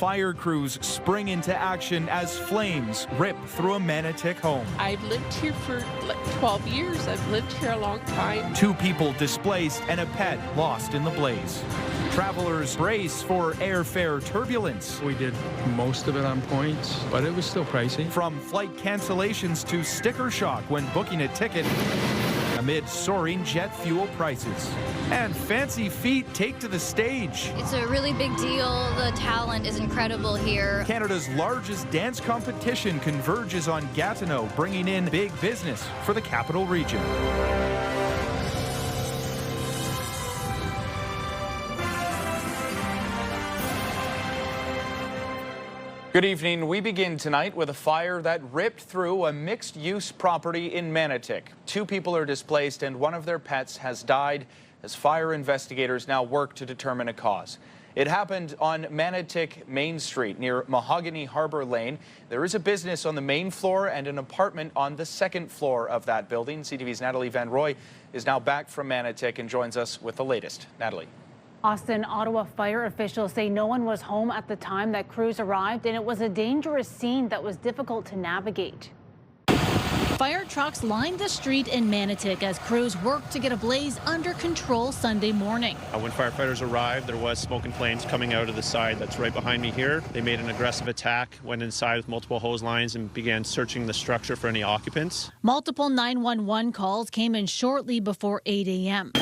fire crews spring into action as flames rip through a Manotick home. I've lived here for like 12 years. I've lived here a long time. 2 people displaced and a pet lost in the blaze. Travelers brace for airfare turbulence. We did most of it on points, but it was still pricey. From flight cancellations to sticker shock when booking a ticket amid soaring jet fuel prices. And fancy feet take to the stage. It's a really big deal. The talent is incredible here. Canada's largest dance competition converges on Gatineau, bringing in big business for the capital region. Good evening. We begin tonight with a fire that ripped through a mixed-use property in Manotick. 2 people are displaced and one of their pets has died as fire investigators now work to determine a cause. It happened on Manotick Main Street near Mahogany Harbour Lane. There is a business on the main floor and an apartment on the 2nd floor of that building. CTV's Natalie Van Roy is now back from Manotick and joins us with the latest. Natalie. Austin, Ottawa fire officials say no one was home at the time that crews arrived, and it was a dangerous scene that was difficult to navigate. Fire trucks lined the street in Manotick as crews worked to get a blaze under control Sunday morning. When firefighters arrived, there was smoke and flames coming out of the side that's right behind me here. They made an aggressive attack, went inside with multiple hose lines and began searching the structure for any occupants. Multiple 911 calls came in shortly before 8 a.m.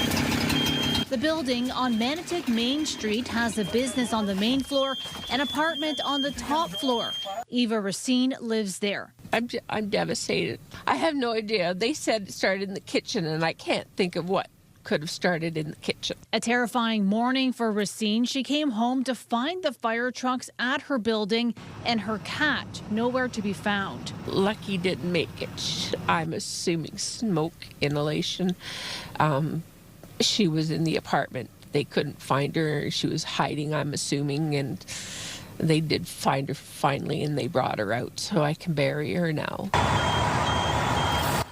The building on Manotick Main Street has a business on the main floor, an apartment on the top floor. Eva Racine lives there. I'm devastated. I have no idea. They said it started in the kitchen, and I can't think of what could have started in the kitchen. A terrifying morning for Racine. She came home to find the fire trucks at her building and her cat nowhere to be found. Lucky didn't make it. I'm assuming smoke inhalation. She was in the apartment. They couldn't find her. She was hiding, I'm assuming, and they did find her finally, and they brought her out, so I can bury her now.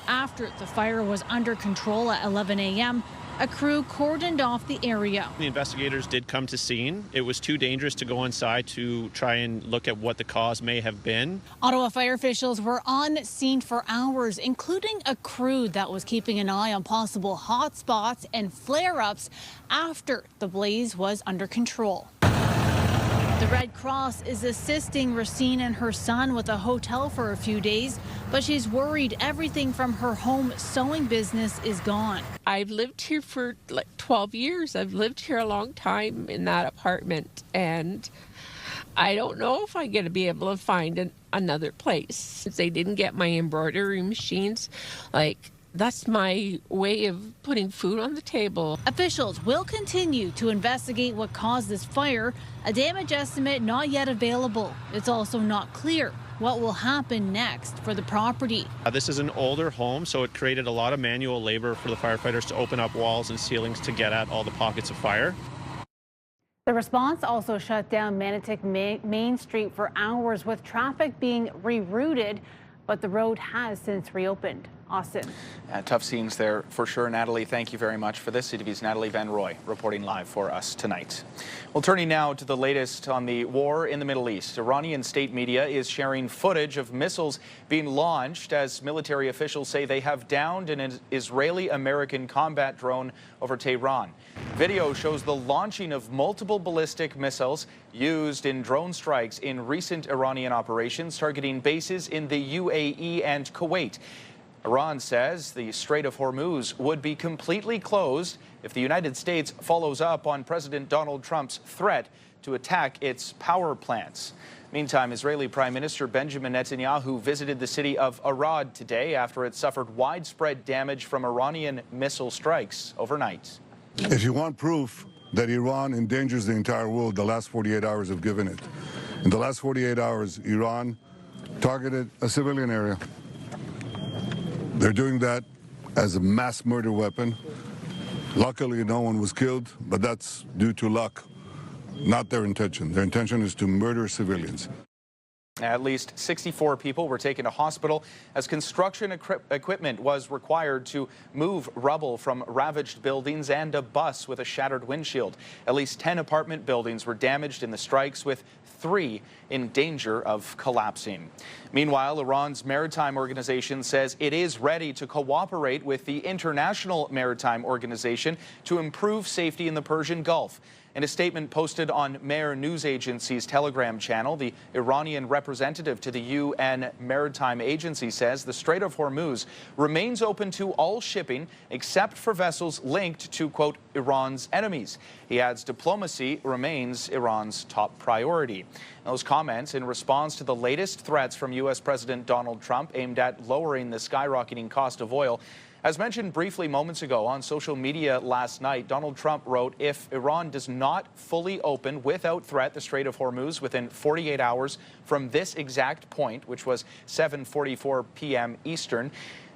After the fire was under control at 11 a.m., a crew cordoned off the area. The investigators did come to scene. It was too dangerous to go inside to try and look at what the cause may have been. Ottawa fire officials were on scene for hours, including a crew that was keeping an eye on possible hot spots and flare-ups after the blaze was under control. The Red Cross is assisting Racine and her son with a hotel for a few days, but she's worried everything from her home sewing business is gone. I've lived here for like 12 years. I've lived here a long time in that apartment, and I don't know if I'm going to be able to find another place. They didn't get my embroidery machines. That's my way of putting food on the table. Officials will continue to investigate what caused this fire. A damage estimate not yet available. It's also not clear what will happen next for the property. This is an older home, so it created a lot of manual labor for the firefighters to open up walls and ceilings to get at all the pockets of fire. The response also shut down Manotick Main Street for hours, with traffic being rerouted, but the road has since reopened. Austin. Tough scenes there for sure. Natalie, thank you very much for this. CTV's Natalie Van Roy reporting live for us tonight. Well, turning now to the latest on the war in the Middle East. Iranian state media is sharing footage of missiles being launched as military officials say they have downed an Israeli-American combat drone over Tehran. Video shows the launching of multiple ballistic missiles used in drone strikes in recent Iranian operations targeting bases in the UAE and Kuwait. Iran says the Strait of Hormuz would be completely closed if the United States follows up on President Donald Trump's threat to attack its power plants. Meantime, Israeli Prime Minister Benjamin Netanyahu visited the city of Arad today after it suffered widespread damage from Iranian missile strikes overnight. If you want proof that Iran endangers the entire world, the last 48 hours have given it. In the last 48 hours, Iran targeted a civilian area. They're doing that as a mass murder weapon. Luckily, no one was killed, but that's due to luck, not their intention. Their intention is to murder civilians. At least 64 people were taken to hospital as construction equipment was required to move rubble from ravaged buildings and a bus with a shattered windshield. At least 10 apartment buildings were damaged in the strikes, with 3 in danger of collapsing. Meanwhile, Iran's maritime organization says it is ready to cooperate with the International Maritime Organization to improve safety in the Persian Gulf. In a statement posted on Mehr News Agency's Telegram channel, the Iranian representative to the UN Maritime Agency says the Strait of Hormuz remains open to all shipping except for vessels linked to, quote, Iran's enemies. He adds diplomacy remains Iran's top priority. Those comments in response to the latest threats from U.S. President Donald Trump aimed at lowering the skyrocketing cost of oil. As mentioned briefly moments ago on social media last night, Donald Trump wrote, if Iran does not fully open without threat the Strait of Hormuz within 48 hours from this exact point, which was 7:44 p.m. Eastern,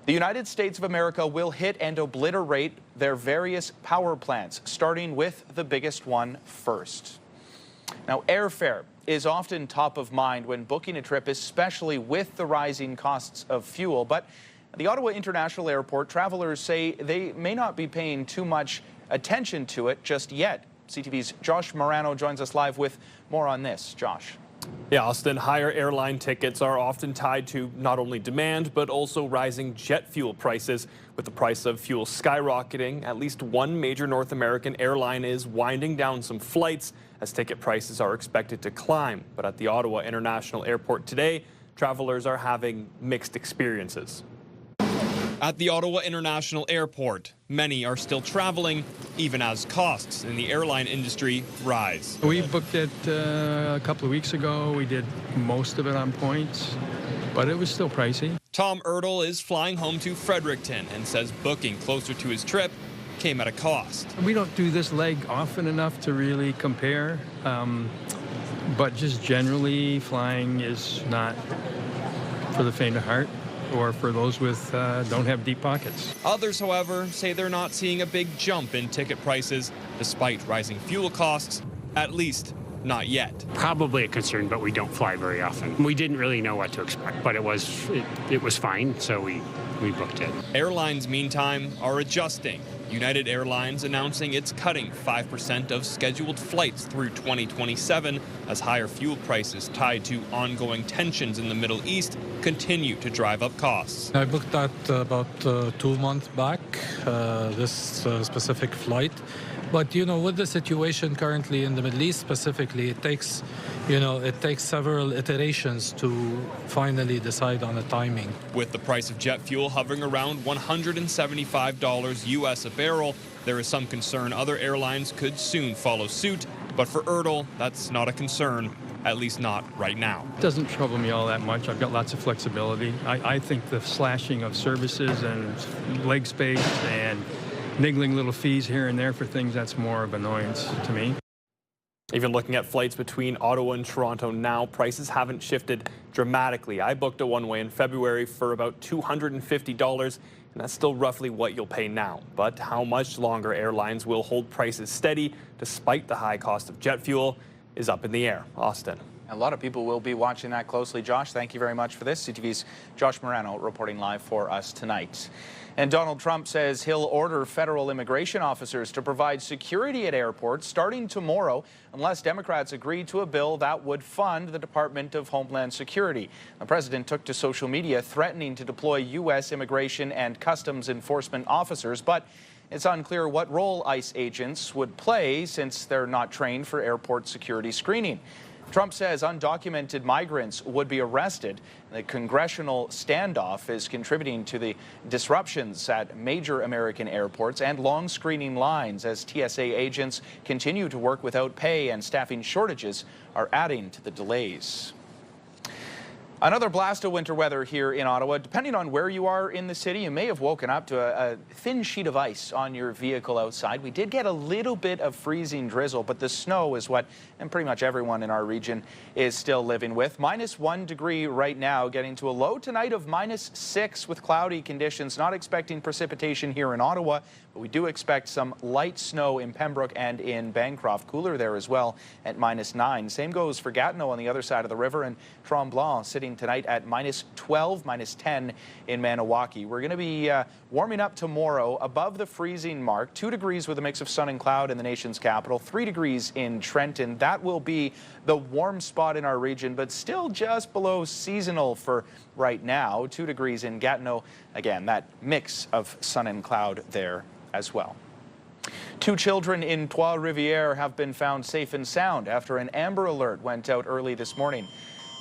the United States of America will hit and obliterate their various power plants, starting with the biggest one first. Now, airfare is often top of mind when booking a trip, especially with the rising costs of fuel. But at the Ottawa International Airport, travelers say they may not be paying too much attention to it just yet. CTV's Josh Morano joins us live with more on this. Josh. Yeah, Austin, higher airline tickets are often tied to not only demand, but also rising jet fuel prices. With the price of fuel skyrocketing, at least one major North American airline is winding down some flights as ticket prices are expected to climb. But at the Ottawa International Airport today, travelers are having mixed experiences. At the Ottawa International Airport, many are still traveling, even as costs in the airline industry rise. We booked it a couple of weeks ago. We did most of it on points, but it was still pricey. Tom Ertl is flying home to Fredericton and says booking closer to his trip came at a cost. We don't do this leg often enough to really compare, but just generally flying is not for the faint of heart, or for those with don't have deep pockets. Others, however, say they're not seeing a big jump in ticket prices despite rising fuel costs, at least not yet. Probably a concern, but we don't fly very often. We didn't really know what to expect, but it was fine, so we booked it. Airlines, meantime, are adjusting. United Airlines announcing it's cutting 5% of scheduled flights through 2027 as higher fuel prices tied to ongoing tensions in the Middle East continue to drive up costs. I booked that about 2 months back, this specific flight. But, with the situation currently in the Middle East specifically, it takes several iterations to finally decide on a timing. With the price of jet fuel hovering around $175 US a barrel, there is some concern other airlines could soon follow suit. But for Ertl, that's not a concern, at least not right now. It doesn't trouble me all that much. I've got lots of flexibility. I think the slashing of services and leg space and niggling little fees here and there for things, that's more of annoyance to me. Even looking at flights between Ottawa and Toronto now, prices haven't shifted dramatically. I booked a one-way in February for about $250, and that's still roughly what you'll pay now. But how much longer airlines will hold prices steady despite the high cost of jet fuel is up in the air. Austin. A lot of people will be watching that closely. Josh, thank you very much for this. CTV's Josh Morano reporting live for us tonight. And Donald Trump says he'll order federal immigration officers to provide security at airports starting tomorrow unless Democrats agree to a bill that would fund the Department of Homeland Security. The president took to social media threatening to deploy U.S. immigration and customs enforcement officers, but it's unclear what role ICE agents would play since they're not trained for airport security screening. Trump says undocumented migrants would be arrested. The congressional standoff is contributing to the disruptions at major American airports and long screening lines as TSA agents continue to work without pay and staffing shortages are adding to the delays. Another blast of winter weather here in Ottawa. Depending on where you are in the city, you may have woken up to a thin sheet of ice on your vehicle outside. We did get a little bit of freezing drizzle, but the snow is what, and pretty much everyone in our region is still living with. -1 degree right now, getting to a low tonight of -6 with cloudy conditions. Not expecting precipitation here in Ottawa, but we do expect some light snow in Pembroke and in Bancroft. Cooler there as well at -9. Same goes for Gatineau on the other side of the river, and Tremblant sitting tonight at -12, -10 in Maniwaki. We're going to be warming up tomorrow above the freezing mark. 2 degrees with a mix of sun and cloud in the nation's capital. 3 degrees in Trenton. That will be the warm spot in our region, but still just below seasonal for right now. 2 degrees in Gatineau. Again, that mix of sun and cloud there as well. 2 children in Trois-Rivières have been found safe and sound after an Amber Alert went out early this morning.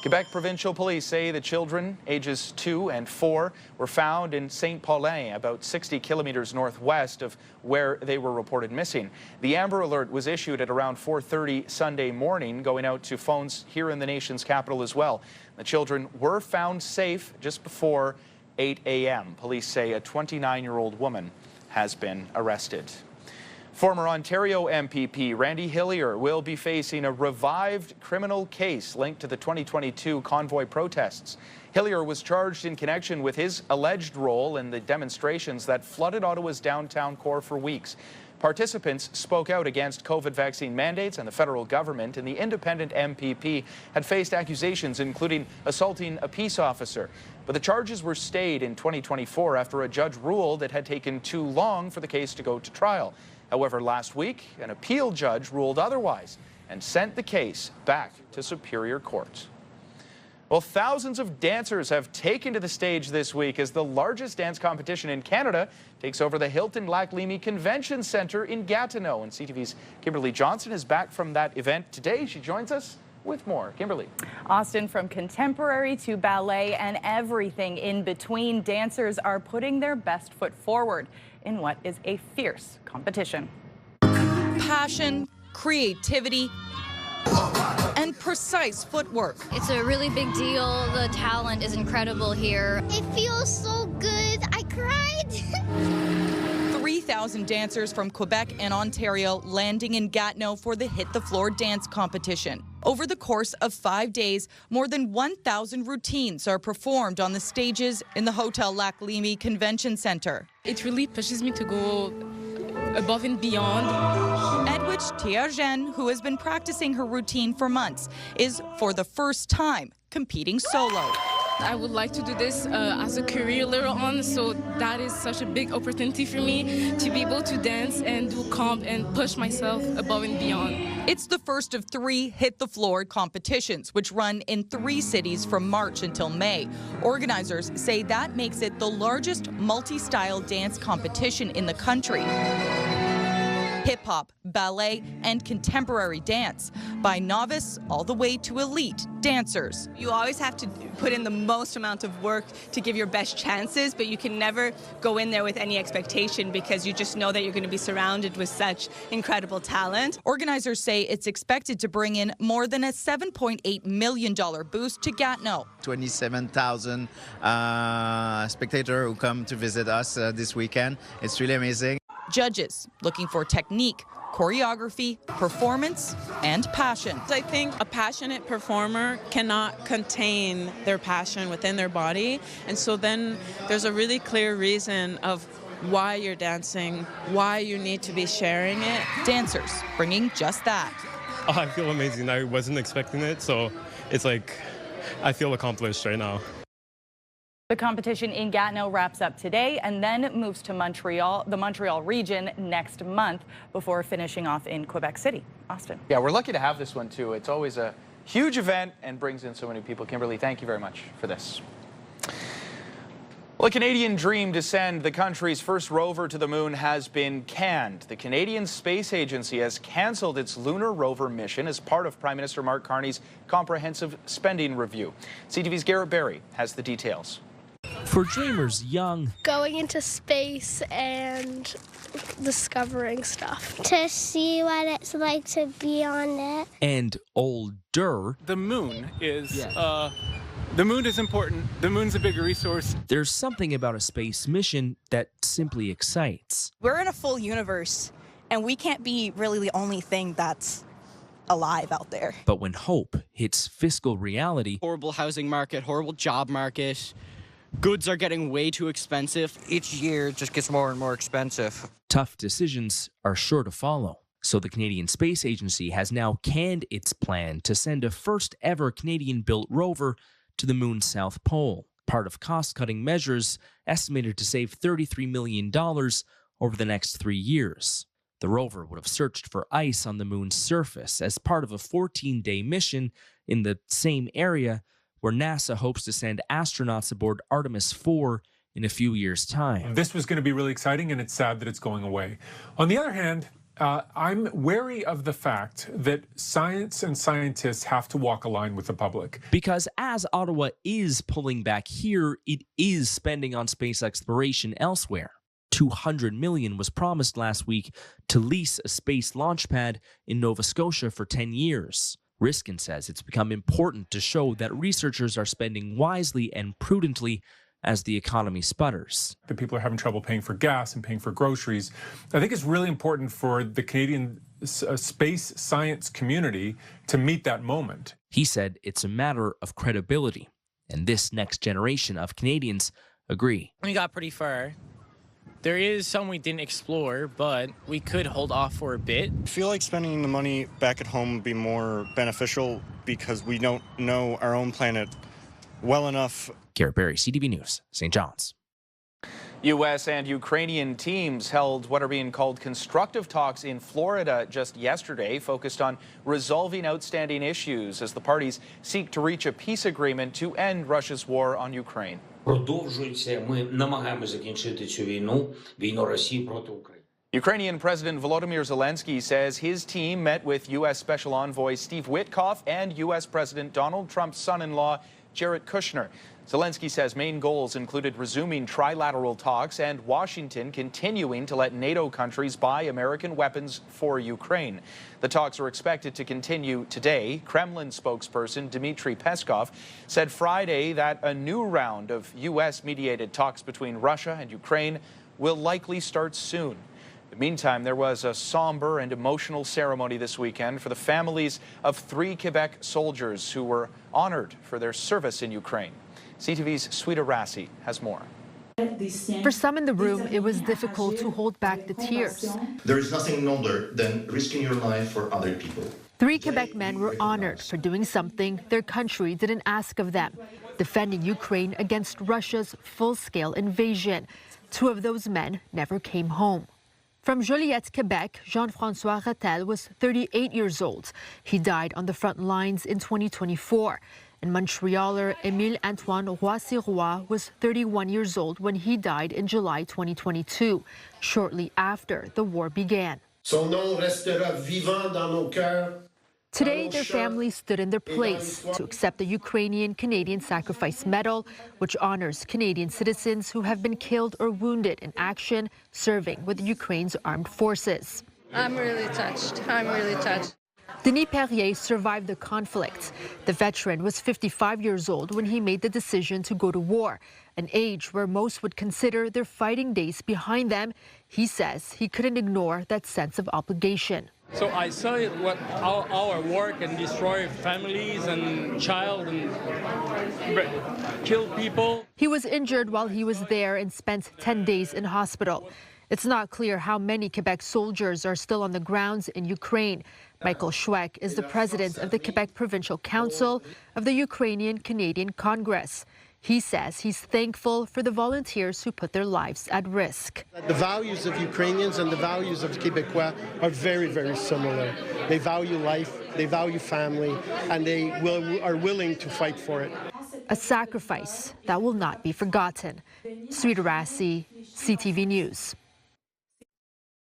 Quebec Provincial Police say the children, ages 2 and 4, were found in Saint-Paulin, about 60 kilometers northwest of where they were reported missing. The Amber Alert was issued at around 4:30 Sunday morning, going out to phones here in the nation's capital as well. The children were found safe just before 8 a.m. Police say a 29-year-old woman has been arrested. Former Ontario MPP Randy Hillier will be facing a revived criminal case linked to the 2022 Convoy protests. Hillier was charged in connection with his alleged role in the demonstrations that flooded Ottawa's downtown core for weeks. Participants spoke out against COVID vaccine mandates and the federal government, and the independent MPP had faced accusations including assaulting a peace officer. But the charges were stayed in 2024 after a judge ruled it had taken too long for the case to go to trial. However, last week, an appeal judge ruled otherwise and sent the case back to Superior Court. Well, thousands of dancers have taken to the stage this week as the largest dance competition in Canada takes over the Hilton Lac-Leamy Convention Centre in Gatineau. And CTV's Kimberly Johnson is back from that event today. She joins us with more. Kimberly. Austin, from contemporary to ballet and everything in between, dancers are putting their best foot forward in what is a fierce competition. Passion, creativity, and precise footwork. It's a really big deal. The talent is incredible here. It feels so good. I cried. 3,000 dancers from Quebec and Ontario landing in Gatineau for the Hit the Floor dance competition. Over the course of 5 days, more than 1,000 routines are performed on the stages in the Hotel Lac-Leamy Convention Centre. It really pushes me to go above and beyond. At which Tiagen, who has been practicing her routine for months, is for the first time competing solo. I would like to do this as a career later on, so that is such a big opportunity for me to be able to dance and do comp and push myself above and beyond. It's the first of 3 Hit the Floor competitions, which run in 3 cities from March until May. Organizers say that makes it the largest multi-style dance competition in the country. Hip-hop, ballet, and contemporary dance, by novice all the way to elite dancers. You always have to put in the most amount of work to give your best chances, but you can never go in there with any expectation because you just know that you're going to be surrounded with such incredible talent. Organizers say it's expected to bring in more than a $7.8 million boost to Gatineau. 27,000 spectators who come to visit us this weekend. It's really amazing. Judges looking for technique, choreography, performance, and passion. I think a passionate performer cannot contain their passion within their body, and so then there's a really clear reason of why you're dancing, why you need to be sharing it. Dancers bringing just that. Oh, I feel amazing. I wasn't expecting it, so it's like I feel accomplished right now. The competition in Gatineau wraps up today and then moves to Montreal, the Montreal region, next month before finishing off in Quebec City. Austin. Yeah, we're lucky to have this one too. It's always a huge event and brings in so many people. Kimberly, thank you very much for this. Well, a Canadian dream to send the country's first rover to the moon has been canned. The Canadian Space Agency has cancelled its Lunar rover mission as part of Prime Minister Mark Carney's comprehensive spending review. CTV's Garrett Berry has the details. For dreamers young, going into space and discovering stuff. To see what it's like to be on it. And older, the moon is The moon is important. The moon's a big resource. There's something about a space mission that simply excites. We're in a full universe, and we can't be really the only thing that's alive out there. But when hope hits fiscal reality, horrible housing market, horrible job market, goods are getting way too expensive. Each year it just gets more and more expensive. Tough decisions are sure to follow. So the Canadian Space Agency has now canned its plan to send a first-ever Canadian-built rover to the moon's south pole, part of cost-cutting measures estimated to save $33 million over the next 3 years. The rover would have searched for ice on the moon's surface as part of a 14-day mission in the same area where NASA hopes to send astronauts aboard Artemis 4 in a few years' time. This was going to be really exciting, and it's sad that it's going away. On the other hand, I'm wary of the fact that science and scientists have to walk a line with the public. Because as Ottawa is pulling back here, it is spending on space exploration elsewhere. $200 million was promised last week to lease a space launch pad in Nova Scotia for 10 years. Riskin says it's become important to show that researchers are spending wisely and prudently as the economy sputters. The people are having trouble paying for gas and paying for groceries. I think it's really important for the Canadian space science community to meet that moment. He said it's a matter of credibility, and this next generation of Canadians agree. We got pretty far. There is some we didn't explore, but we could hold off for a bit. I feel like spending the money back at home would be more beneficial because we don't know our own planet well enough. Garrett Berry, CTV News, St. John's. U.S. and Ukrainian teams held what are being called constructive talks in Florida just yesterday, focused on resolving outstanding issues as the parties seek to reach a peace agreement to end Russia's war on Ukraine. Продовжується. Ми намагаємося закінчити цю війну Росії проти України. Ukrainian President Volodymyr Zelensky says his team met with U.S. Special Envoy Steve Witkoff and U.S. President Donald Trump's son-in-law, Jared Kushner. Zelensky says main goals included resuming trilateral talks and Washington continuing to let NATO countries buy American weapons for Ukraine. The talks are expected to continue today. Kremlin spokesperson Dmitry Peskov said Friday that a new round of U.S.-mediated talks between Russia and Ukraine will likely start soon. In the meantime, there was a somber and emotional ceremony this weekend for the families of 3 Quebec soldiers who were honored for their service in Ukraine. CTV's Sweeta Rassi has more. For some in the room, it was difficult to hold back the tears. There is nothing nobler than risking your life for other people. 3 Quebec men were honored for doing something their country didn't ask of them, defending Ukraine against Russia's full-scale invasion. 2 of those men never came home. From Joliette, Quebec, Jean-François Rattel was 38 years old. He died on the front lines in 2024. And Montrealer Émile-Antoine Roy-Sirois was 31 years old when he died in July 2022, shortly after the war began. Son nom restera vivant dans nos cœurs. Today, their families stood in their place to accept the Ukrainian-Canadian Sacrifice Medal, which honors Canadian citizens who have been killed or wounded in action serving with Ukraine's armed forces. I'm really touched. I'm really touched. Denis Perrier survived the conflict. The veteran was 55 years old when he made the decision to go to war, an age where most would consider their fighting days behind them. He says he couldn't ignore that sense of obligation. So I saw it, what our war can destroy families and child and kill people. He was injured while he was there and spent 10 days in hospital. It's not clear how many Quebec soldiers are still on the grounds in Ukraine. Michael Schweck is the president of the Quebec Provincial Council of the Ukrainian-Canadian Congress. He says he's thankful for the volunteers who put their lives at risk. The values of Ukrainians and the values of Quebecois are very, very similar. They value life, they value family, and they are willing to fight for it. A sacrifice that will not be forgotten. Sweeta Rassi, CTV News.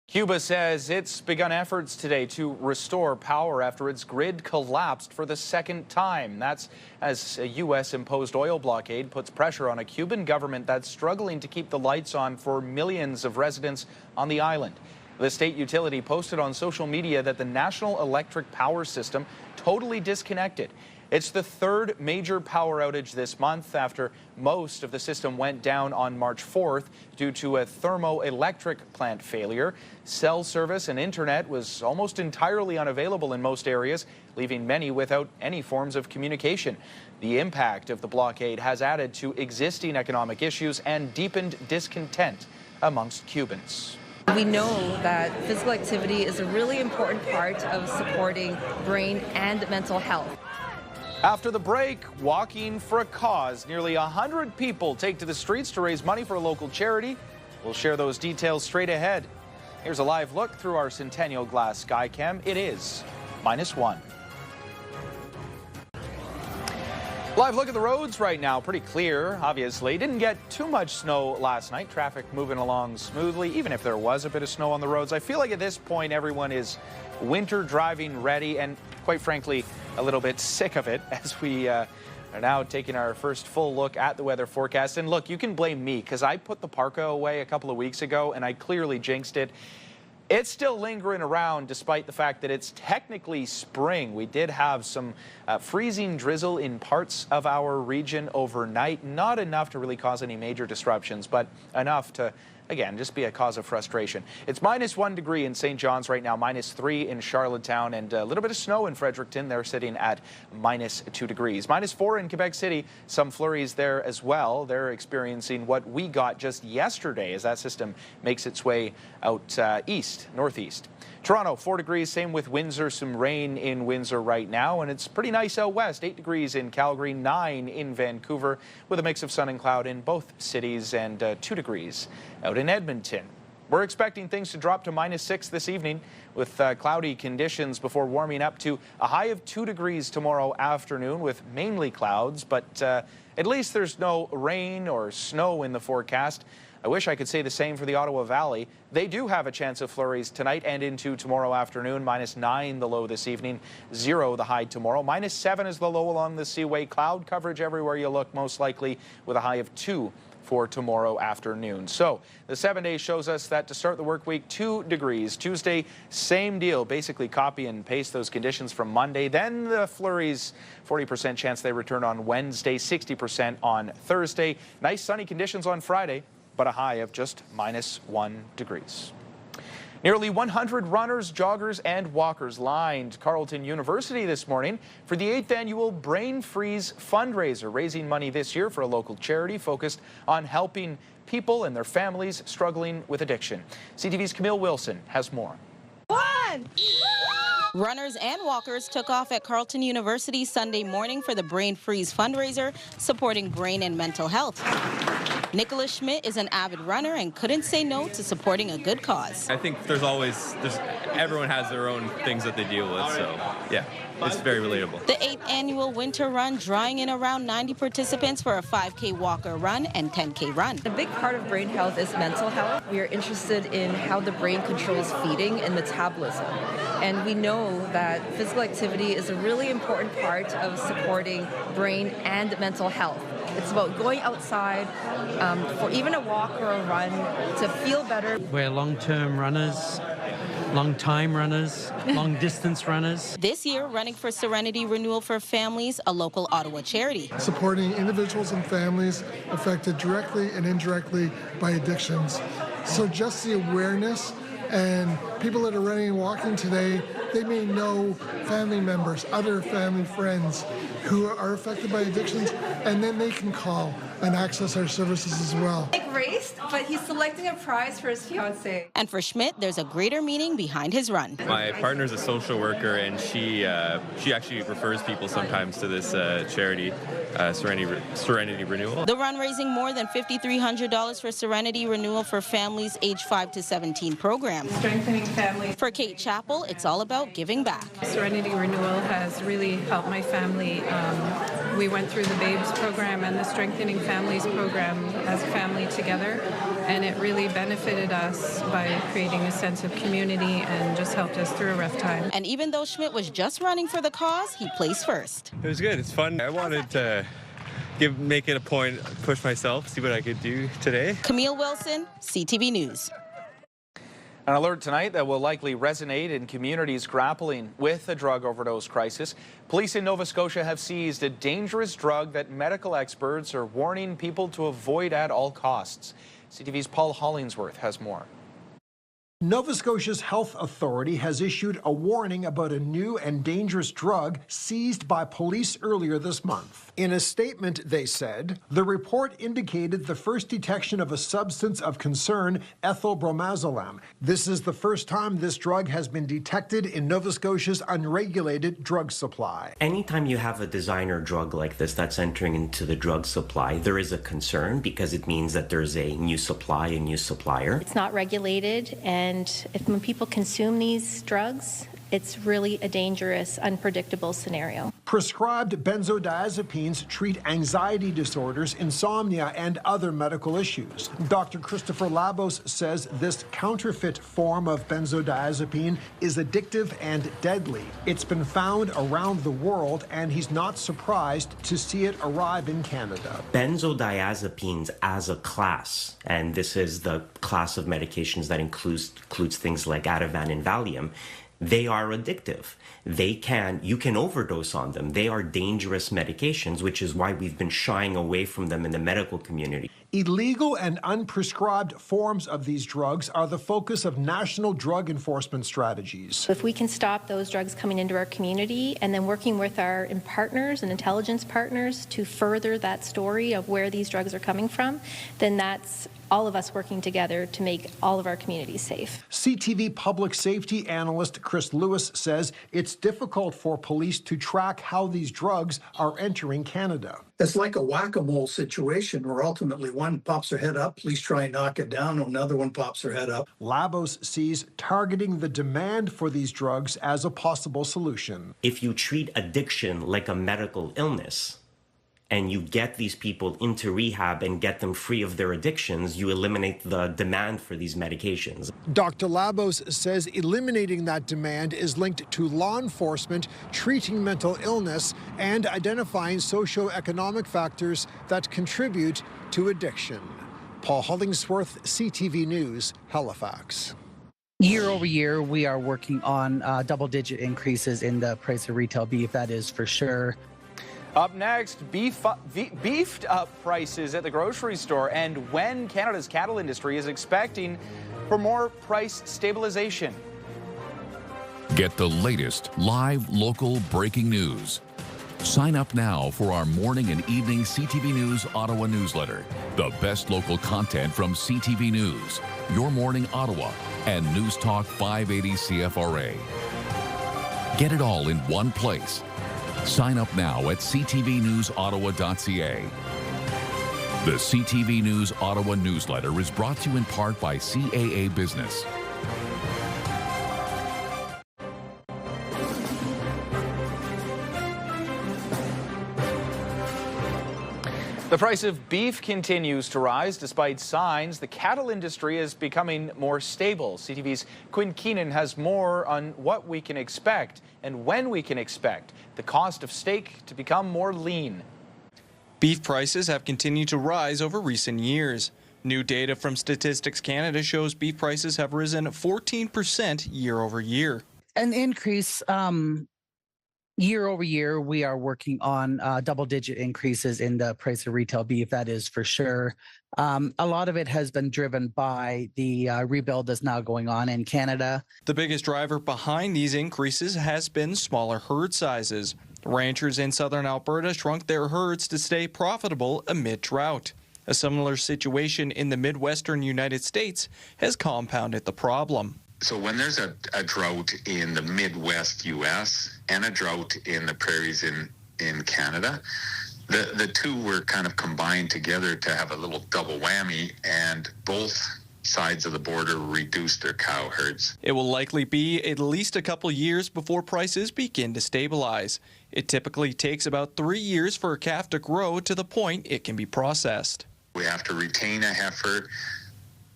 Cuba says it's begun efforts today to restore power after its grid collapsed for the second time. That's as a U.S.-imposed oil blockade puts pressure on a Cuban government that's struggling to keep the lights on for millions of residents on the island. The state utility posted on social media that the national electric power system totally disconnected. It's the third major power outage this month after most of the system went down on March 4th due to a thermoelectric plant failure. Cell service and internet was almost entirely unavailable in most areas, leaving many without any forms of communication. The impact of the blockade has added to existing economic issues and deepened discontent amongst Cubans. We know that physical activity is a really important part of supporting brain and mental health. After the break, walking for a cause. Nearly 100 people take to the streets to raise money for a local charity. We'll share those details straight ahead. Here's a live look through our Centennial Glass Skycam. It is -1. Live look at the roads right now. Pretty clear, obviously. Didn't get too much snow last night. Traffic moving along smoothly, even if there was a bit of snow on the roads. I feel like at this point everyone is winter driving ready and, quite frankly, a little bit sick of it as we are now taking our first full look at the weather forecast. And look, you can blame me because I put the parka away a couple of weeks ago and I clearly jinxed it. It's still lingering around despite the fact that it's technically spring. We did have some freezing drizzle in parts of our region overnight. Not enough to really cause any major disruptions, but enough to, again, just be a cause of frustration. It's -1 degree in St. John's right now, -3 in Charlottetown, and a little bit of snow in Fredericton. They're sitting at -2 degrees. -4 in Quebec City, some flurries there as well. They're experiencing what we got just yesterday as that system makes its way out east, northeast. Toronto, 4 degrees, same with Windsor, some rain in Windsor right now, and it's pretty nice out west, 8 degrees in Calgary, 9 in Vancouver, with a mix of sun and cloud in both cities, and 2 degrees out in Edmonton. We're expecting things to drop to -6 this evening with cloudy conditions before warming up to a high of 2 degrees tomorrow afternoon with mainly clouds, but at least there's no rain or snow in the forecast. I wish I could say the same for the Ottawa Valley. They do have a chance of flurries tonight and into tomorrow afternoon. -9 the low this evening, 0 the high tomorrow. -7 is the low along the Seaway. Cloud coverage everywhere you look, most likely, with a high of 2 for tomorrow afternoon. So the 7 days shows us that to start the work week, 2 degrees. Tuesday, same deal. Basically copy and paste those conditions from Monday. Then the flurries, 40% chance they return on Wednesday, 60% on Thursday. Nice sunny conditions on Friday, but a high of just -1 degrees. Nearly 100 runners, joggers, and walkers lined Carleton University this morning for the 8th annual Brain Freeze fundraiser, raising money this year for a local charity focused on helping people and their families struggling with addiction. CTV's Camille Wilson has more. Runners and walkers took off at Carleton University Sunday morning for the Brain Freeze fundraiser, supporting brain and mental health. Nicholas Schmidt is an avid runner and couldn't say no to supporting a good cause. I think everyone has their own things that they deal with, so yeah, it's very relatable. The 8th annual winter run drawing in around 90 participants for a 5K walk or run and 10K run. A big part of brain health is mental health. We are interested in how the brain controls feeding and metabolism. And we know that physical activity is a really important part of supporting brain and mental health. It's about going outside for even a walk or a run to feel better. We're long-term runners, long-time runners, long-distance runners. This year, running for Serenity Renewal for Families, a local Ottawa charity. Supporting individuals and families affected directly and indirectly by addictions. So just the awareness, and people that are running and walking today, they may know family members, other family friends who are affected by addictions, and then they can call and access our services as well. Nick raced, but he's selecting a prize for his fiancée. And for Schmidt, there's a greater meaning behind his run. My partner's a social worker, and she actually refers people sometimes to this charity, Serenity Renewal. The run raising more than $5,300 for Serenity Renewal for families aged 5 to 17 program. Strengthening families. For Kate Chappell, it's all about giving back. Serenity Renewal has really helped my family. We went through the BABES program and the Strengthening Families program as a family together, and it really benefited us by creating a sense of community and just helped us through a rough time. And even though Schmidt was just running for the cause, he placed first. It was good. It's fun. I wanted to make it a point, push myself, see what I could do today. Camille Wilson, CTV News. An alert tonight that will likely resonate in communities grappling with a drug overdose crisis. Police in Nova Scotia have seized a dangerous drug that medical experts are warning people to avoid at all costs. CTV's Paul Hollingsworth has more. Nova Scotia's health authority has issued a warning about a new and dangerous drug seized by police earlier this month. In a statement, they said, the report indicated the first detection of a substance of concern, ethylbromazolam. This is the first time this drug has been detected in Nova Scotia's unregulated drug supply. Anytime you have a designer drug like this that's entering into the drug supply, there is a concern because it means that there's a new supply, a new supplier. It's not regulated, and when people consume these drugs, it's really a dangerous, unpredictable scenario. Prescribed benzodiazepines treat anxiety disorders, insomnia, and other medical issues. Dr. Christopher Labos says this counterfeit form of benzodiazepine is addictive and deadly. It's been found around the world, and he's not surprised to see it arrive in Canada. Benzodiazepines as a class, and this is the class of medications that includes things like Ativan and Valium, they are addictive. You can overdose on them. They are dangerous medications, which is why we've been shying away from them in the medical community. Illegal and unprescribed forms of these drugs are the focus of national drug enforcement strategies. If we can stop those drugs coming into our community and then working with our partners and intelligence partners to further that story of where these drugs are coming from, then that's all of us working together to make all of our communities safe. CTV public safety analyst Chris Lewis says it's difficult for police to track how these drugs are entering Canada. It's like a whack-a-mole situation where ultimately one pops her head up, police try and knock it down, another one pops her head up. Labos sees targeting the demand for these drugs as a possible solution. If you treat addiction like a medical illness, and you get these people into rehab and get them free of their addictions, you eliminate the demand for these medications. Dr. Labos says eliminating that demand is linked to law enforcement treating mental illness and identifying socioeconomic factors that contribute to addiction. Paul Hollingsworth, CTV News, Halifax. Year over year, we are working on double-digit increases in the price of retail beef, that is for sure. Up next, beefed up prices at the grocery store and when Canada's cattle industry is expecting for more price stabilization. Get the latest live local breaking news. Sign up now for our morning and evening CTV News Ottawa newsletter. The best local content from CTV News, Your Morning Ottawa, and News Talk 580 CFRA. Get it all in one place. Sign up now at ctvnewsottawa.ca. The CTV News Ottawa newsletter is brought to you in part by CAA Business. The price of beef continues to rise despite signs the cattle industry is becoming more stable. CTV's Quinn Keenan has more on what we can expect and when we can expect the cost of steak to become more lean. Beef prices have continued to rise over recent years. New data from Statistics Canada shows beef prices have risen 14% year over year. An increase year over year, we are working on double-digit increases in the price of retail beef, that is for sure. A lot of it has been driven by the rebuild that's now going on in Canada. The biggest driver behind these increases has been smaller herd sizes. Ranchers in southern Alberta shrunk their herds to stay profitable amid drought. A similar situation in the Midwestern United States has compounded the problem. So when there's a drought in the Midwest U.S. and a drought in the prairies in Canada, the two were kind of combined together to have a little double whammy, and both sides of the border reduced their cow herds. It will likely be at least a couple years before prices begin to stabilize. It typically takes about 3 years for a calf to grow to the point it can be processed. We have to retain a heifer,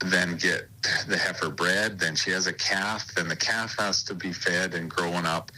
then get the heifer bred, then she has a calf, then the calf has to be fed and grown up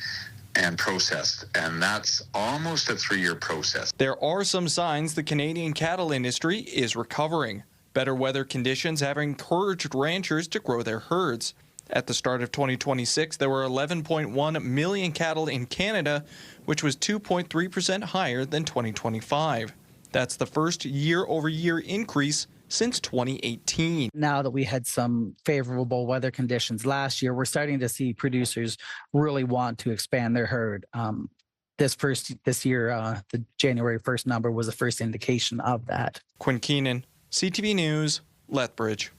and processed, and that's almost a 3-year process. There are some signs the Canadian cattle industry is recovering. Better weather conditions have encouraged ranchers to grow their herds. At the start of 2026, there were 11.1 million cattle in Canada, which was 2.3% higher than 2025. That's the first year-over-year increase since 2018. Now that we had some favorable weather conditions last year, we're starting to see producers really want to expand their herd. This year, the January 1st number was the first indication of that. Quinn Keenan, CTV News, Lethbridge.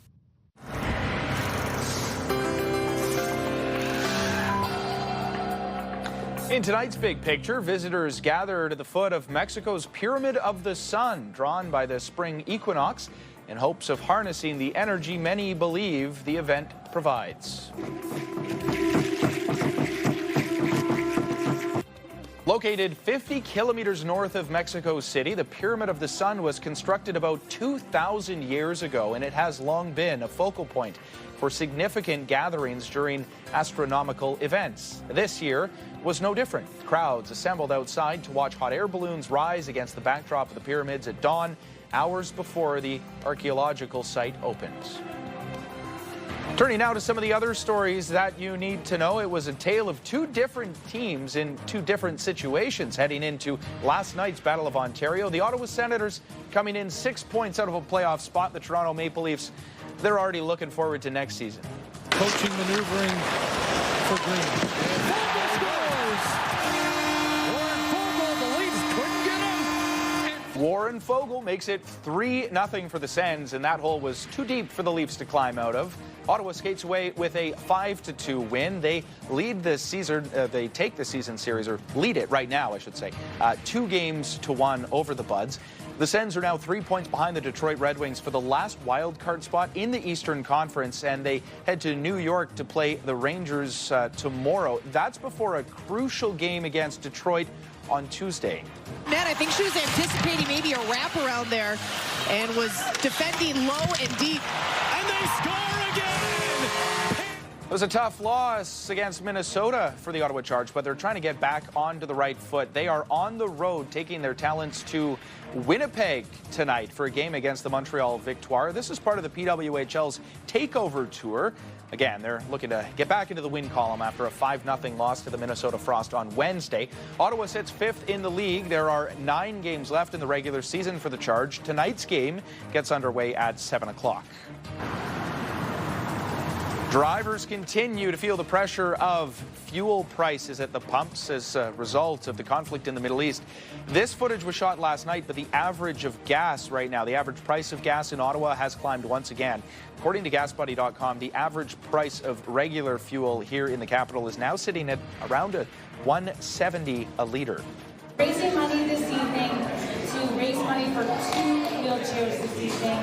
In tonight's big picture, visitors gather to the foot of Mexico's Pyramid of the Sun, drawn by the spring equinox, in hopes of harnessing the energy many believe the event provides. Located 50 kilometers north of Mexico City, the Pyramid of the Sun was constructed about 2,000 years ago, and it has long been a focal point for significant gatherings during astronomical events. This year was no different. Crowds assembled outside to watch hot air balloons rise against the backdrop of the pyramids at dawn, hours before the archaeological site opens. Turning now to some of the other stories that you need to know. It was a tale of two different teams in two different situations heading into last night's Battle of Ontario. The Ottawa Senators coming in 6 points out of a playoff spot. The Toronto Maple Leafs, they're already looking forward to next season. Coaching maneuvering for Green. Warren Fogle makes it 3-0 for the Sens, and that hole was too deep for the Leafs to climb out of. Ottawa skates away with a 5-2 win. They lead the season. They take the season series, or lead it right now, I should say, 2-1 over the Buds. The Sens are now 3 points behind the Detroit Red Wings for the last wild card spot in the Eastern Conference, and they head to New York to play the Rangers tomorrow. That's before a crucial game against Detroit on Tuesday. Man, I think she was anticipating maybe a wraparound there and was defending low and deep. And they score again! It was a tough loss against Minnesota for the Ottawa Charge, but they're trying to get back onto the right foot. They are on the road taking their talents to Winnipeg tonight for a game against the Montreal Victoire. This is part of the PWHL's takeover tour. Again, they're looking to get back into the win column after a 5-0 loss to the Minnesota Frost on Wednesday. Ottawa sits 5th in the league. There are 9 games left in the regular season for the Charge. Tonight's game gets underway at 7 o'clock. Drivers continue to feel the pressure of fuel prices at the pumps as a result of the conflict in the Middle East. This footage was shot last night, but the average of gas right now, the average price of gas in Ottawa has climbed once again. According to GasBuddy.com, the average price of regular fuel here in the capital is now sitting at around $1.70 a litre. Raising money this evening to raise money for 2 wheelchairs this evening.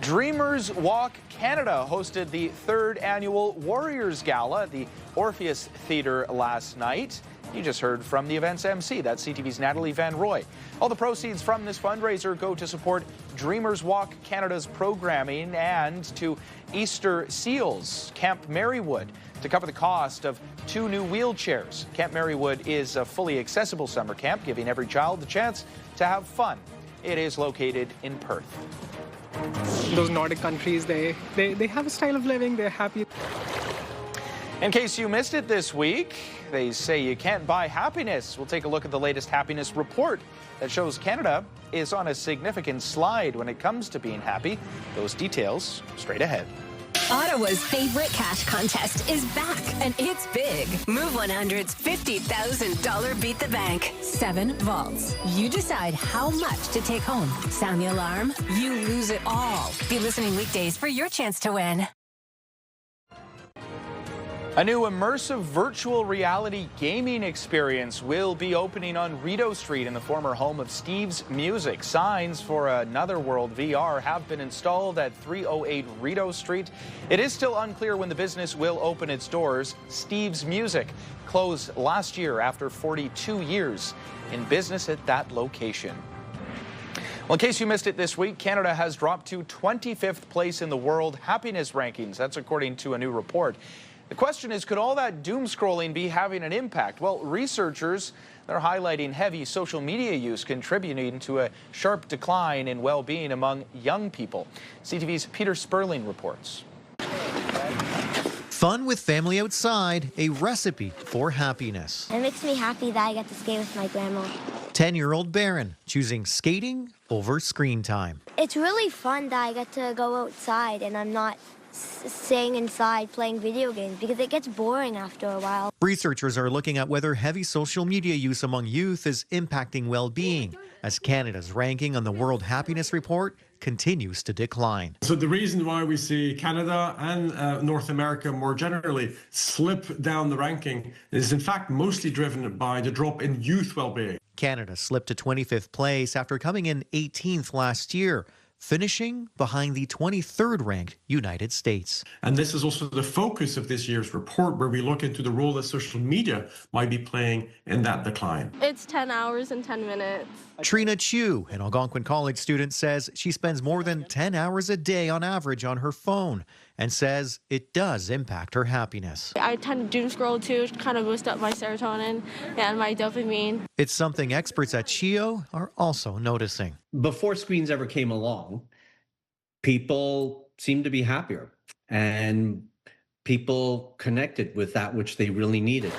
Dreamers Walk Canada hosted the 3rd annual Warriors Gala at the Orpheus Theatre last night. You just heard from the event's MC, that's CTV's Natalie Van Roy. All the proceeds from this fundraiser go to support Dreamers Walk Canada's programming and to Easter Seals Camp Marywood to cover the cost of 2 new wheelchairs. Camp Marywood is a fully accessible summer camp, giving every child the chance to have fun. It is located in Perth. Those Nordic countries, they have a style of living, they're happy. In case you missed it this week, they say you can't buy happiness. We'll take a look at the latest happiness report that shows Canada is on a significant slide when it comes to being happy. Those details straight ahead. Ottawa's favorite cash contest is back, and it's big. Move 100's $50,000 Beat the Bank. 7 vaults. You decide how much to take home. Sound the alarm, you lose it all. Be listening weekdays for your chance to win. A new immersive virtual reality gaming experience will be opening on Rideau Street in the former home of Steve's Music. Signs for Another World VR have been installed at 308 Rideau Street. It is still unclear when the business will open its doors. Steve's Music closed last year after 42 years in business at that location. Well, in case you missed it this week, Canada has dropped to 25th place in the World Happiness Rankings. That's according to a new report. The question is, could all that doom scrolling be having an impact? Well, researchers, they're highlighting heavy social media use contributing to a sharp decline in well-being among young people. CTV's Peter Sperling reports. Fun with family outside, a recipe for happiness. It makes me happy that I get to skate with my grandma. 10-year-old Barron choosing skating over screen time. It's really fun that I get to go outside and I'm not staying inside playing video games because it gets boring after a while. Researchers are looking at whether heavy social media use among youth is impacting well-being, as Canada's ranking on the World Happiness Report continues to decline. So the reason why we see Canada and North America more generally slip down the ranking is in fact mostly driven by the drop in youth well-being. Canada slipped to 25th place after coming in 18th last year, finishing behind the 23rd ranked United States. And this is also the focus of this year's report, where we look into the role that social media might be playing in that decline. It's 10 hours and 10 minutes. Trina Chu, an Algonquin College student, says she spends more than 10 hours a day on average on her phone and says it does impact her happiness. I tend to doom scroll too, to kind of boost up my serotonin and my dopamine. It's something experts at CHEO are also noticing. Before screens ever came along, people seemed to be happier and people connected with that which they really needed.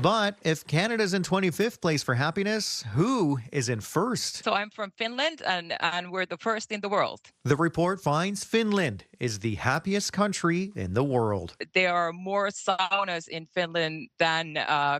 But if Canada's in 25th place for happiness, who is in first? So I'm from Finland, and we're the first in the world. The report finds Finland is the happiest country in the world. There are more saunas in Finland than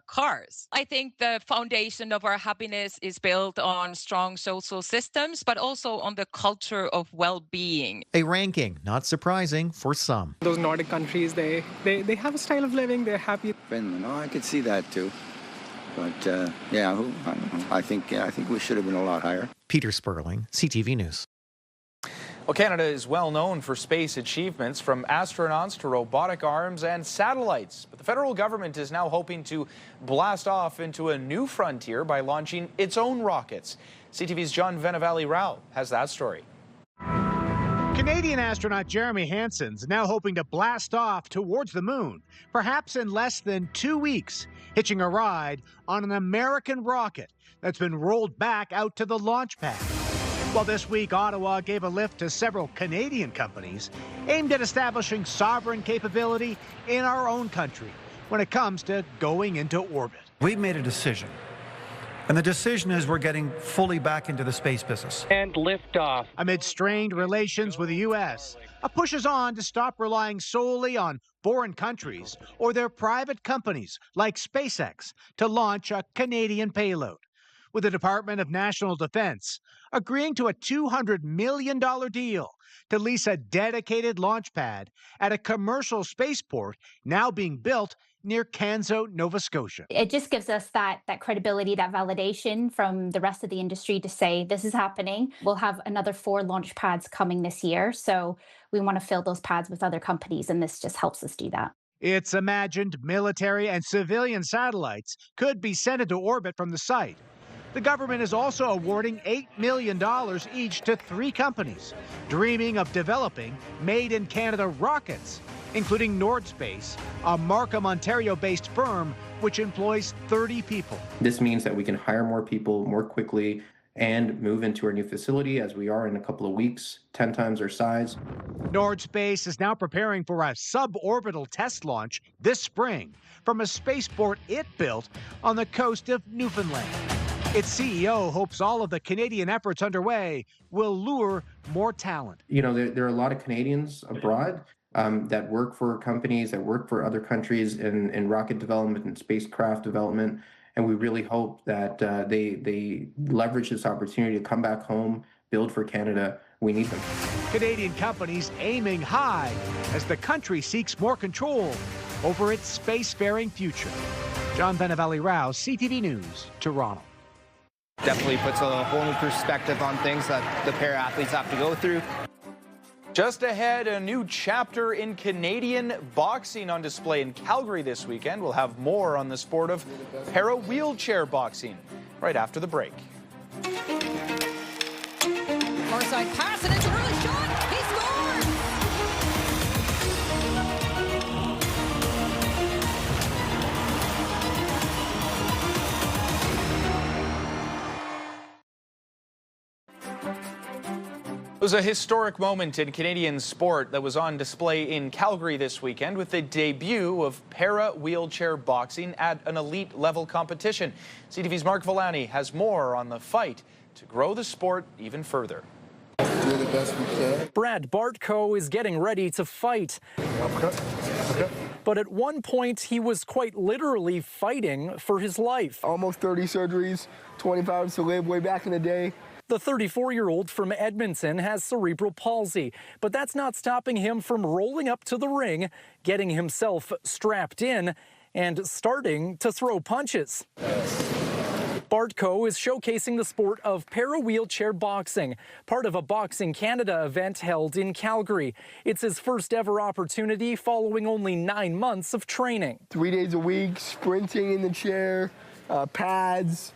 cars. I think the foundation of our happiness is built on strong social systems, but also on the culture of well-being. A ranking not surprising for some. Those Nordic countries, they have a style of living, they're happy. Finland, I could see that too. But yeah, I think we should have been a lot higher. Peter Sperling, CTV News. Well, Canada is well known for space achievements, from astronauts to robotic arms and satellites. But the federal government is now hoping to blast off into a new frontier by launching its own rockets. CTV's John Venevali-Rao has that story. Canadian astronaut Jeremy Hansen's now hoping to blast off towards the moon, perhaps in less than 2 weeks, hitching a ride on an American rocket that's been rolled back out to the launch pad. Well, this week, Ottawa gave a lift to several Canadian companies aimed at establishing sovereign capability in our own country when it comes to going into orbit. We've made a decision. And the decision is we're getting fully back into the space business. And liftoff. Amid strained relations with the U.S., a push is on to stop relying solely on foreign countries or their private companies like SpaceX to launch a Canadian payload, with the Department of National Defense agreeing to a $200 million deal to lease a dedicated launch pad at a commercial spaceport now being built near Canso, Nova Scotia. It just gives us that credibility, that validation from the rest of the industry to say this is happening. We'll have another 4 launch pads coming this year, so we want to fill those pads with other companies, and this just helps us do that. It's imagined military and civilian satellites could be sent into orbit from the site. The government is also awarding $8 million each to 3 companies, dreaming of developing made-in-Canada rockets, including Nordspace, a Markham, Ontario-based firm which employs 30 people. This means that we can hire more people more quickly and move into our new facility, as we are in a couple of weeks, 10 times our size. Nordspace is now preparing for a suborbital test launch this spring from a spaceport it built on the coast of Newfoundland. Its CEO hopes all of the Canadian efforts underway will lure more talent. You know, there are a lot of Canadians abroad that work for companies, that work for other countries in rocket development and spacecraft development. And we really hope that they leverage this opportunity to come back home, build for Canada. We need them. Canadian companies aiming high as the country seeks more control over its spacefaring future. John Venevali-Rao, CTV News, Toronto. Definitely puts a whole new perspective on things that the para-athletes have to go through. Just ahead, a new chapter in Canadian boxing on display in Calgary this weekend. We'll have more on the sport of para-wheelchair boxing right after the break. Far side pass, and it's an early shot. He scores! It was a historic moment in Canadian sport that was on display in Calgary this weekend with the debut of para-wheelchair boxing at an elite level competition. CTV's Mark Villani has more on the fight to grow the sport even further. Do the best we can. Brad Bartko is getting ready to fight. Okay. But at one point, he was quite literally fighting for his life. Almost 30 surgeries, 25 hours to live way back in the day. The 34-year-old from Edmonton has cerebral palsy, but that's not stopping him from rolling up to the ring, getting himself strapped in, and starting to throw punches. Bartko is showcasing the sport of para-wheelchair boxing, part of a Boxing Canada event held in Calgary. It's his first ever opportunity following only 9 months of training. 3 days a week, sprinting in the chair, pads.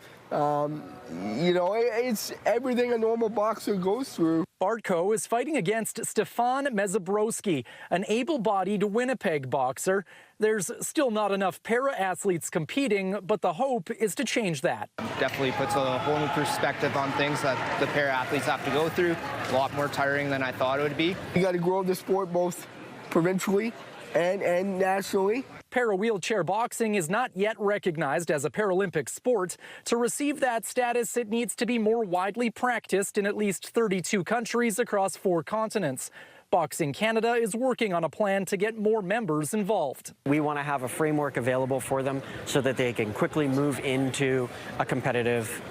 It's everything a normal boxer goes through. Bartko is fighting against Stefan Mezabrowski, an able-bodied Winnipeg boxer. There's still not enough para-athletes competing, but the hope is to change that. Definitely puts a whole new perspective on things that the para-athletes have to go through. A lot more tiring than I thought it would be. You got to grow the sport both provincially and nationally. Para-wheelchair boxing is not yet recognized as a Paralympic sport. To receive that status, it needs to be more widely practiced in at least 32 countries across 4 continents. Boxing Canada is working on a plan to get more members involved. We want to have a framework available for them so that they can quickly move into a competitive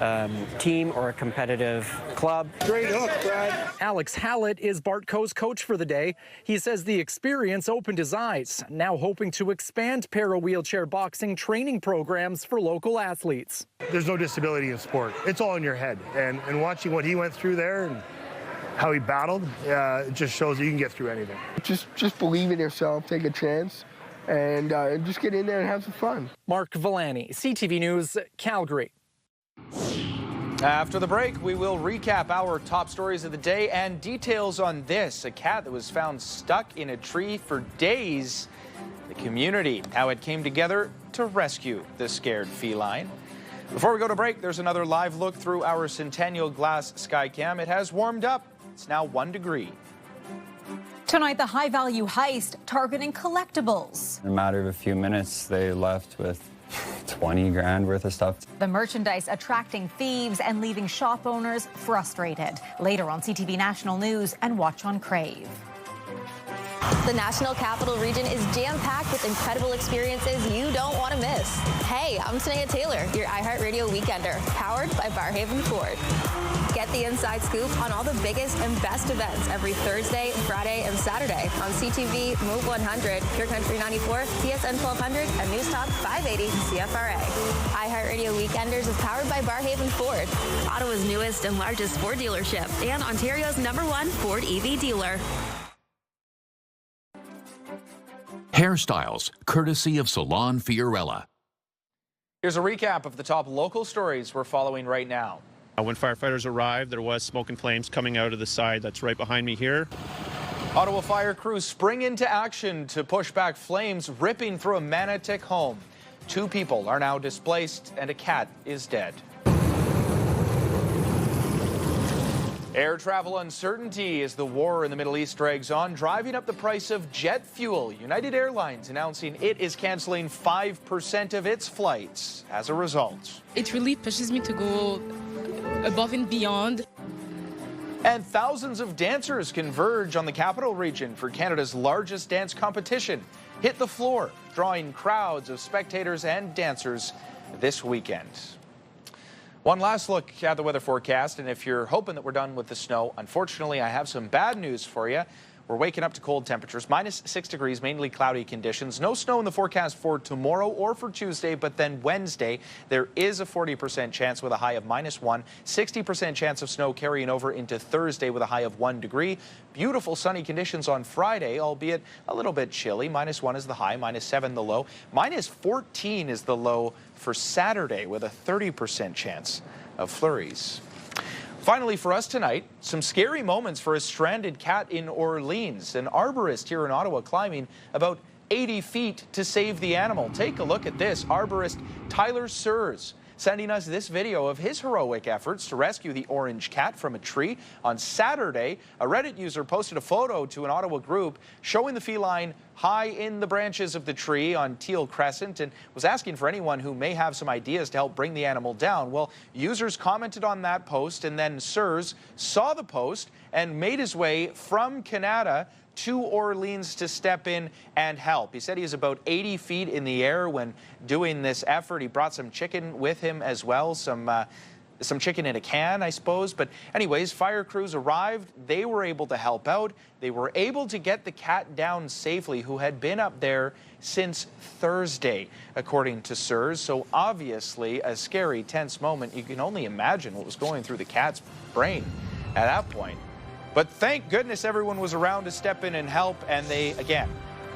team or a competitive club. Great hook, Brad. Alex Hallett is Bartko's coach for the day. He says the experience opened his eyes, now hoping to expand para-wheelchair boxing training programs for local athletes. There's no disability in sport. It's all in your head. And watching what he went through there and how he battled, it just shows that you can get through anything. Just believe in yourself, take a chance, and just get in there and have some fun. Mark Villani, CTV News, Calgary. After the break, we will recap our top stories of the day and details on this, a cat that was found stuck in a tree for days. The community, how it came together to rescue the scared feline. Before we go to break, there's another live look through our Centennial Glass Skycam. It has warmed up. It's now 1 degree. Tonight, the high-value heist targeting collectibles. In a matter of a few minutes, they left with 20 grand worth of stuff. The merchandise attracting thieves and leaving shop owners frustrated. Later on CTV National News and watch on Crave. The National Capital Region is jam-packed with incredible experiences you don't want to miss. Hey, I'm Tanea Taylor, your iHeartRadio Weekender, powered by Barrhaven Ford. Get the inside scoop on all the biggest and best events every Thursday, Friday, and Saturday on CTV, Move 100, Pure Country 94, TSN 1200, and News Talk 580 CFRA. iHeartRadio Weekenders is powered by Barrhaven Ford, Ottawa's newest and largest Ford dealership, and Ontario's #1 Ford EV dealer. Hairstyles, courtesy of Salon Fiorella. Here's a recap of the top local stories we're following right now. When firefighters arrived, there was smoke and flames coming out of the side that's right behind me here. Ottawa fire crews spring into action to push back flames ripping through a Manotick home. 2 people are now displaced and a cat is dead. Air travel uncertainty as the war in the Middle East drags on, driving up the price of jet fuel. United Airlines announcing it is canceling 5% of its flights as a result. It really pushes me to go above and beyond. And thousands of dancers converge on the Capital Region for Canada's largest dance competition. Hit the floor, drawing crowds of spectators and dancers this weekend. One last look at the weather forecast, and if you're hoping that we're done with the snow, unfortunately, I have some bad news for you. We're waking up to cold temperatures, -6 degrees, mainly cloudy conditions. No snow in the forecast for tomorrow or for Tuesday, but then Wednesday, there is a 40% chance with a high of -1, 60% chance of snow carrying over into Thursday with a high of 1 degree. Beautiful sunny conditions on Friday, albeit a little bit chilly. -1 is the high, -7 the low. -14 is the low for Saturday with a 30% chance of flurries. Finally, for us tonight, some scary moments for a stranded cat in Orleans. An arborist here in Ottawa climbing about 80 feet to save the animal. Take a look at this. Arborist Tyler Sears sending us this video of his heroic efforts to rescue the orange cat from a tree. On Saturday, a Reddit user posted a photo to an Ottawa group showing the feline high in the branches of the tree on Teal Crescent and was asking for anyone who may have some ideas to help bring the animal down. Well, users commented on that post, and then Sirs saw the post and made his way from Canada to Orleans to step in and help. He said he was about 80 feet in the air when doing this effort. He brought some chicken with him as well, some chicken in a can, I suppose. But anyways, fire crews arrived. They were able to help out. They were able to get the cat down safely, who had been up there since Thursday, according to Sirs. So obviously a scary, tense moment. You can only imagine what was going through the cat's brain at that point. But thank goodness everyone was around to step in and help, and they, again,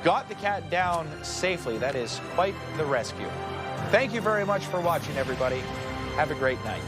got the cat down safely. That is quite the rescue. Thank you very much for watching, everybody. Have a great night.